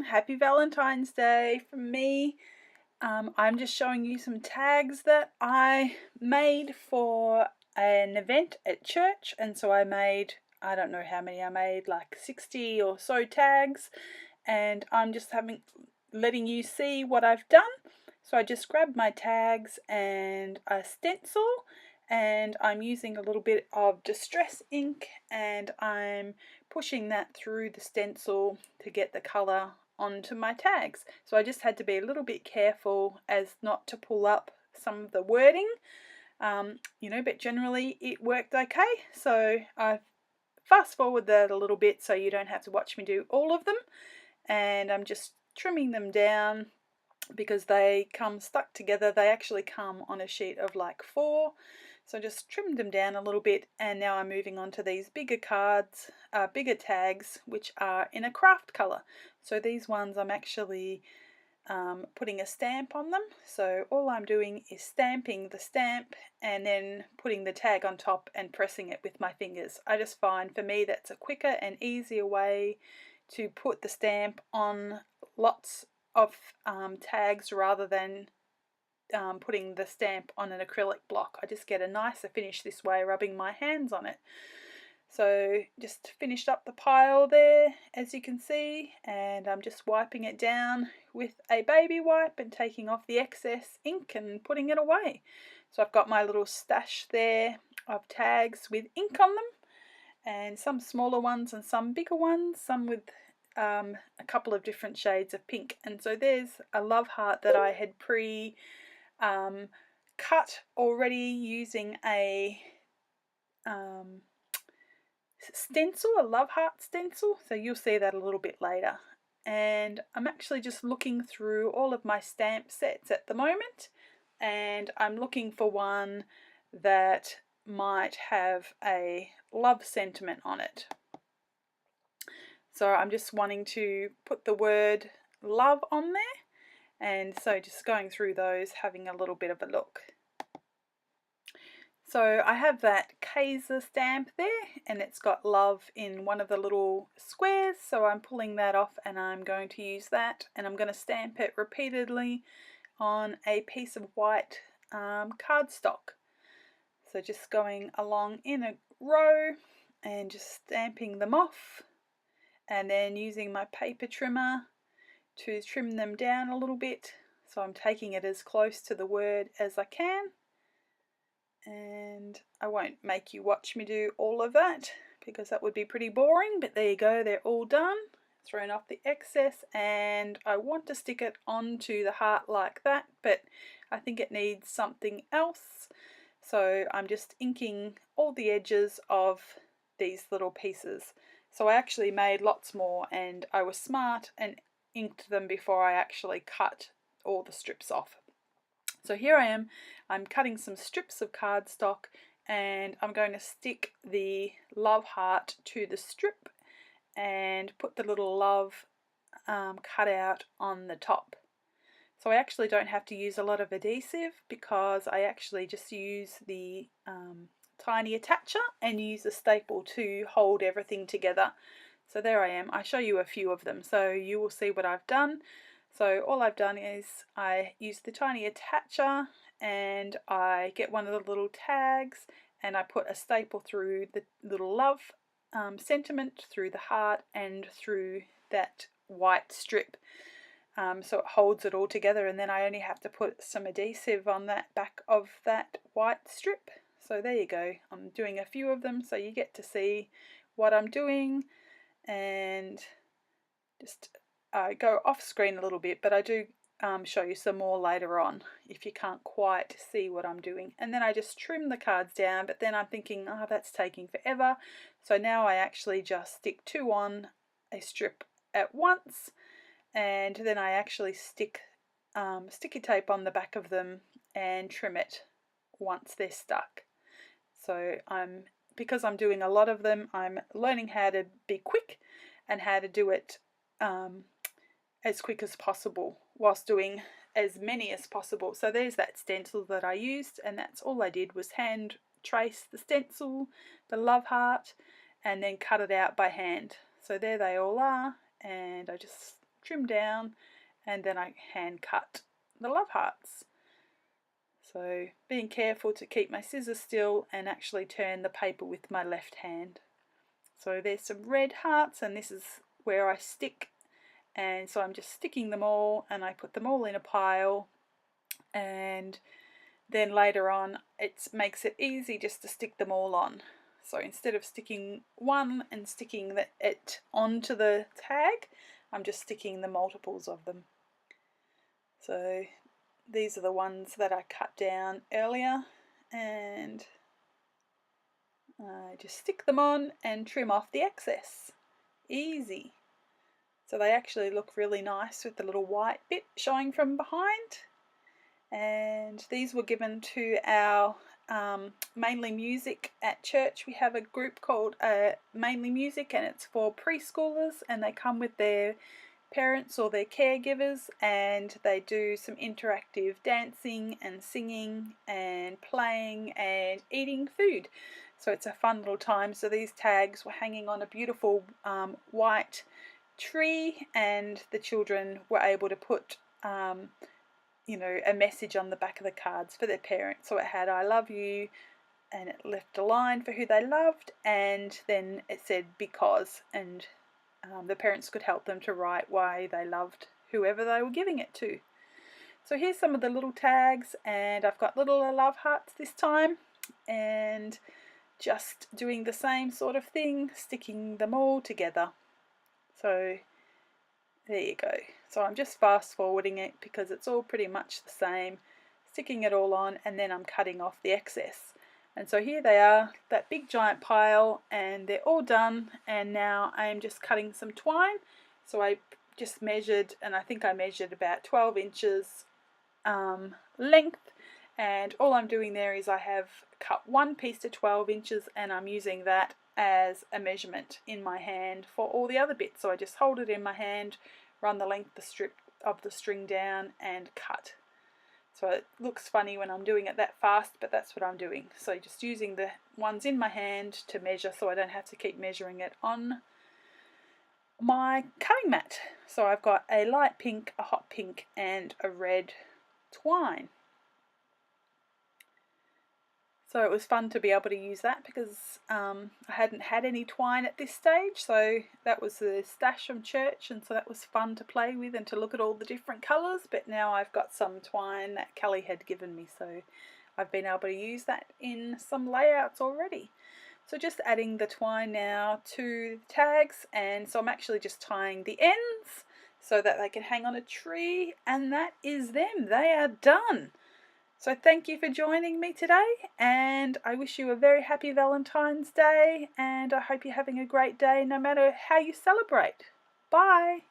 everyone, happy Valentine's Day from me. I'm just showing you some tags that I made for an event at church, and so I made, I don't know how many I made, like 60 or so tags, and I'm just letting you see what I've done. So I just grabbed my tags and a stencil, and I'm using a little bit of distress ink, and I'm pushing that through the stencil to get the colour onto my tags. So I just had to be a little bit careful as not to pull up some of the wording, but generally it worked okay. So I fast forward that a little bit so you don't have to watch me do all of them, and I'm just trimming them down because they come stuck together. They actually come on a sheet of like 4, so just trimmed them down a little bit, and now I'm moving on to these bigger cards, bigger tags, which are in a craft colour. So these ones I'm actually putting a stamp on them. So all I'm doing is stamping the stamp and then putting the tag on top and pressing it with my fingers. I just find for me that's a quicker and easier way to put the stamp on lots of tags rather than putting the stamp on an acrylic block. I just get a nicer finish this way, rubbing my hands on it. So just finished up the pile there, as you can see, and I'm just wiping it down with a baby wipe and taking off the excess ink and putting it away. So I've got my little stash there of tags with ink on them, and some smaller ones and some bigger ones, some with a couple of different shades of pink. And so there's a love heart that I had cut already using a stencil, a love heart stencil, so you'll see that a little bit later. And I'm actually just looking through all of my stamp sets at the moment, and I'm looking for one that might have a love sentiment on it. So I'm just wanting to put the word love on there, and so just going through those, having a little bit of a look. So I have that Kaiser stamp there, and it's got love in one of the little squares, so I'm pulling that off and I'm going to use that, and I'm going to stamp it repeatedly on a piece of white cardstock. So just going along in a row and just stamping them off, and then using my paper trimmer to trim them down a little bit. So I'm taking it as close to the word as I can. And I won't make you watch me do all of that because that would be pretty boring, but there you go, they're all done. Thrown off the excess, and I want to stick it onto the heart like that, but I think it needs something else. So I'm just inking all the edges of these little pieces. So I actually made lots more, and I was smart and inked them before I actually cut all the strips off. So here I am, I'm cutting some strips of cardstock, and I'm going to stick the love heart to the strip and put the little love cut out on the top. So I actually don't have to use a lot of adhesive because I actually just use the tiny attacher and use a staple to hold everything together. So there I am. I show you a few of them so you will see what I've done. So all I've done is I use the tiny attacher, and I get one of the little tags and I put a staple through the little love sentiment, through the heart and through that white strip, so it holds it all together, and then I only have to put some adhesive on that back of that white strip. So there you go, I'm doing a few of them so you get to see what I'm doing, and just go off screen a little bit, but I do show you some more later on if you can't quite see what I'm doing. And then I just trim the cards down, but then I'm thinking, oh, that's taking forever. So now I actually just stick 2 on a strip at once, and then I actually stick sticky tape on the back of them and trim it once they're stuck. So because I'm doing a lot of them, I'm learning how to be quick and how to do it as quick as possible whilst doing as many as possible. So there's that stencil that I used, and that's all I did was hand trace the stencil, the love heart, and then cut it out by hand. So there they all are, and I just trim down, and then I hand cut the love hearts. So being careful to keep my scissors still and actually turn the paper with my left hand. So there's some red hearts, and this is where I stick, and so I'm just sticking them all, and I put them all in a pile, and then later on it makes it easy just to stick them all on. So instead of sticking one and sticking it onto the tag, I'm just sticking the multiples of them. So these are the ones that I cut down earlier, and I just stick them on and trim off the excess. Easy. So they actually look really nice with the little white bit showing from behind. And these were given to our Mainly Music at church. We have a group called Mainly Music, and it's for preschoolers, and they come with their parents or their caregivers, and they do some interactive dancing and singing and playing and eating food. So it's a fun little time. So these tags were hanging on a beautiful white tree, and the children were able to put you know, a message on the back of the cards for their parents. So it had "I love you," and it left a line for who they loved, and then it said "because," and the parents could help them to write why they loved whoever they were giving it to. So here's some of the little tags, and I've got little love hearts this time, and just doing the same sort of thing, sticking them all together. So there you go. So I'm just fast forwarding it because it's all pretty much the same, sticking it all on, and then I'm cutting off the excess. And so here they are, that big giant pile, and they're all done, and now I'm just cutting some twine. So I just measured, and I think I measured about 12 inches length, and all I'm doing there is I have cut one piece to 12 inches, and I'm using that as a measurement in my hand for all the other bits. So I just hold it in my hand, run the length of the string down, and cut. So it looks funny when I'm doing it that fast, but that's what I'm doing. So just using the ones in my hand to measure, so I don't have to keep measuring it on my cutting mat. So I've got a light pink, a hot pink, and a red twine. So it was fun to be able to use that because I hadn't had any twine at this stage, so that was the stash from church, and so that was fun to play with and to look at all the different colours. But now I've got some twine that Kelly had given me, so I've been able to use that in some layouts already. So just adding the twine now to the tags, and so I'm actually just tying the ends so that they can hang on a tree, and that is them. They are done. So thank you for joining me today, and I wish you a very happy Valentine's Day, and I hope you're having a great day no matter how you celebrate. Bye!